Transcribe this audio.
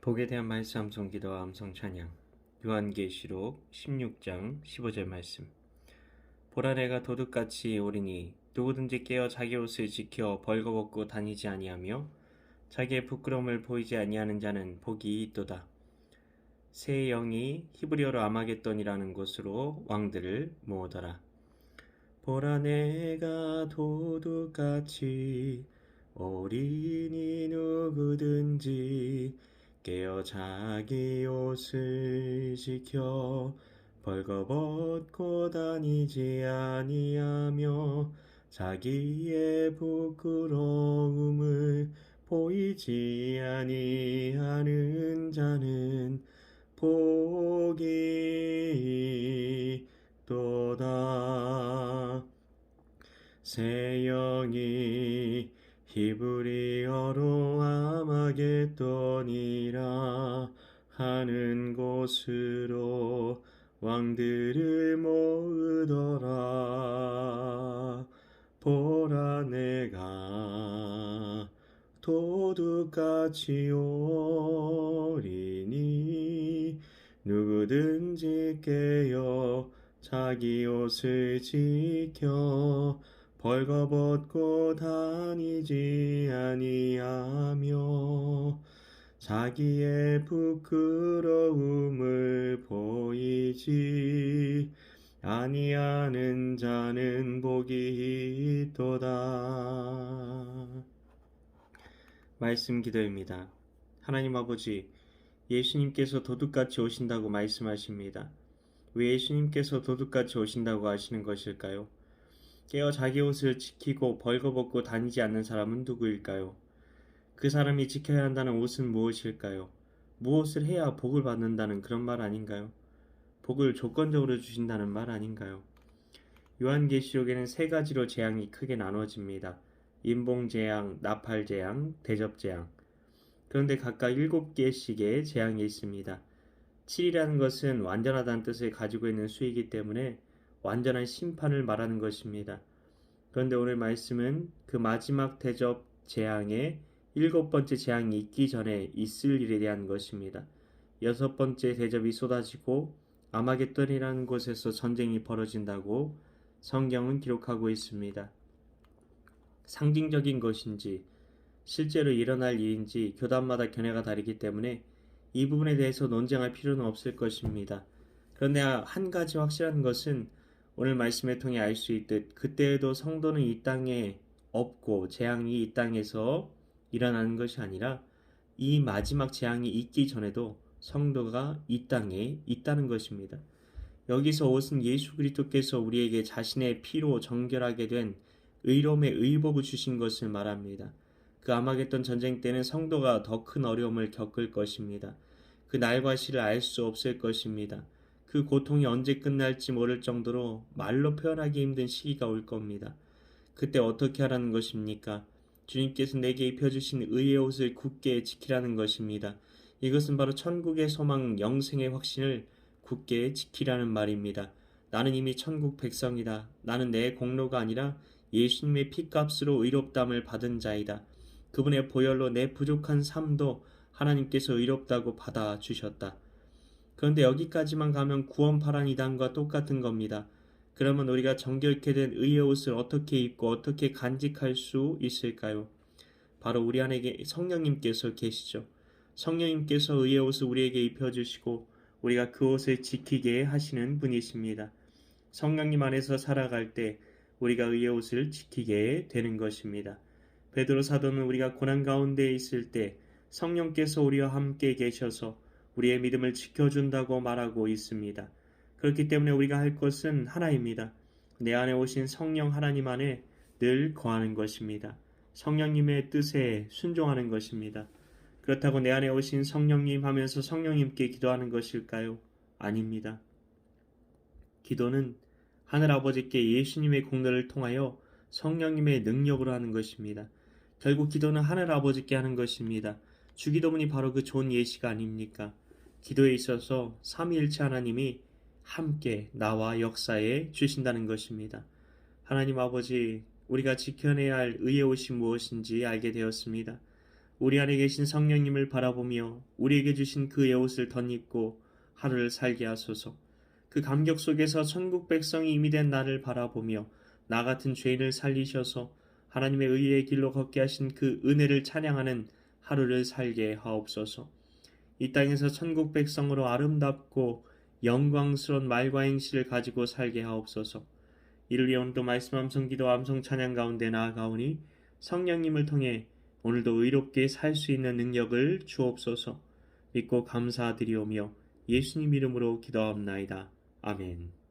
복에 대한 말씀 암송 기도와 암송 찬양. 요한계시록 16장 15절 말씀. 보라, 내가 도둑같이 오리니 누구든지 깨어 자기 옷을 지켜 벌거벗고 다니지 아니하며 자기의 부끄러움을 보이지 아니하는 자는 복이 있도다. 새 영이 히브리어로 아마겟돈이라는 곳으로 왕들을 모으더라. 보라, 내가 도둑같이 오리니 누구든지 깨어 자기 옷을 지켜 벌거벗고 다니지 아니하며 자기의 부끄러움을 보이지 아니하는 자는 복이 있도다. 새 영이 히브리어로 아마겟돈이라 하는 곳으로 왕들을 모으더라. 보라, 내가 도둑같이 오리니 누구든지 깨어 자기 옷을 지켜 벌거벗고 다니지 아니하며 자기의 부끄러움을 보이지 아니하는 자는 복이 있도다. 말씀 기도입니다. 하나님 아버지, 예수님께서 도둑같이 오신다고 말씀하십니다. 왜 예수님께서 도둑같이 오신다고 하시는 것일까요? 깨어 자기 옷을 지키고 벌거벗고 다니지 않는 사람은 누구일까요? 그 사람이 지켜야 한다는 옷은 무엇일까요? 무엇을 해야 복을 받는다는 그런 말 아닌가요? 복을 조건적으로 주신다는 말 아닌가요? 요한계시록에는 세 가지로 재앙이 크게 나눠집니다. 인봉재앙, 나팔재앙, 대접재앙. 그런데 각각 7개씩의 재앙이 있습니다. 7이라는 것은 완전하다는 뜻을 가지고 있는 수이기 때문에 완전한 심판을 말하는 것입니다. 그런데 오늘 말씀은 그 마지막 대접 재앙의 7번째 재앙이 있기 전에 있을 일에 대한 것입니다. 6번째 대접이 쏟아지고 아마겟돈이라는 곳에서 전쟁이 벌어진다고 성경은 기록하고 있습니다. 상징적인 것인지 실제로 일어날 일인지 교단마다 견해가 다르기 때문에 이 부분에 대해서 논쟁할 필요는 없을 것입니다. 그런데 한 가지 확실한 것은 오늘 말씀을 통해 알 수 있듯 그때에도 성도는 이 땅에 없고 재앙이 이 땅에서 일어나는 것이 아니라 이 마지막 재앙이 있기 전에도 성도가 이 땅에 있다는 것입니다. 여기서 옷은 예수 그리스도께서 우리에게 자신의 피로 정결하게 된 의로움의 의복을 주신 것을 말합니다. 그 아마겟돈 전쟁 때는 성도가 더 큰 어려움을 겪을 것입니다. 그 날과 시를 알 수 없을 것입니다. 그 고통이 언제 끝날지 모를 정도로 말로 표현하기 힘든 시기가 올 겁니다. 그때 어떻게 하라는 것입니까? 주님께서 내게 입혀주신 의의 옷을 굳게 지키라는 것입니다. 이것은 바로 천국의 소망, 영생의 확신을 굳게 지키라는 말입니다. 나는 이미 천국 백성이다. 나는 내 공로가 아니라 예수님의 피값으로 의롭담을 받은 자이다. 그분의 보혈로 내 부족한 삶도 하나님께서 의롭다고 받아주셨다. 그런데 여기까지만 가면 구원파란 이단과 똑같은 겁니다. 그러면 우리가 정결케 된 의의 옷을 어떻게 입고 어떻게 간직할 수 있을까요? 바로 우리 안에 성령님께서 계시죠. 성령님께서 의의 옷을 우리에게 입혀주시고 우리가 그 옷을 지키게 하시는 분이십니다. 성령님 안에서 살아갈 때 우리가 의의 옷을 지키게 되는 것입니다. 베드로 사도는 우리가 고난 가운데 있을 때 성령께서 우리와 함께 계셔서 우리의 믿음을 지켜준다고 말하고 있습니다. 그렇기 때문에 우리가 할 것은 하나입니다. 내 안에 오신 성령 하나님 안에 늘 거하는 것입니다. 성령님의 뜻에 순종하는 것입니다. 그렇다고 내 안에 오신 성령님 하면서 성령님께 기도하는 것일까요? 아닙니다. 기도는 하늘아버지께 예수님의 공로를 통하여 성령님의 능력으로 하는 것입니다. 결국 기도는 하늘아버지께 하는 것입니다. 주기도문이 바로 그 좋은 예시가 아닙니까? 기도에 있어서 삼위일체 하나님이 함께 나와 역사에 주신다는 것입니다. 하나님 아버지, 우리가 지켜내야 할 의의 옷이 무엇인지 알게 되었습니다. 우리 안에 계신 성령님을 바라보며 우리에게 주신 그의 옷을 덧입고 하루를 살게 하소서. 그 감격 속에서 천국 백성이 이미 된 나를 바라보며 나 같은 죄인을 살리셔서 하나님의 의의 길로 걷게 하신 그 은혜를 찬양하는 하루를 살게 하옵소서. 이 땅에서 천국 백성으로 아름답고 영광스러운 말과 행실을 가지고 살게 하옵소서. 이를 위해 오늘도 말씀 암송 기도 암송 찬양 가운데 나아가오니 성령님을 통해 오늘도 의롭게 살 수 있는 능력을 주옵소서. 믿고 감사드리오며 예수님 이름으로 기도하옵나이다. 아멘.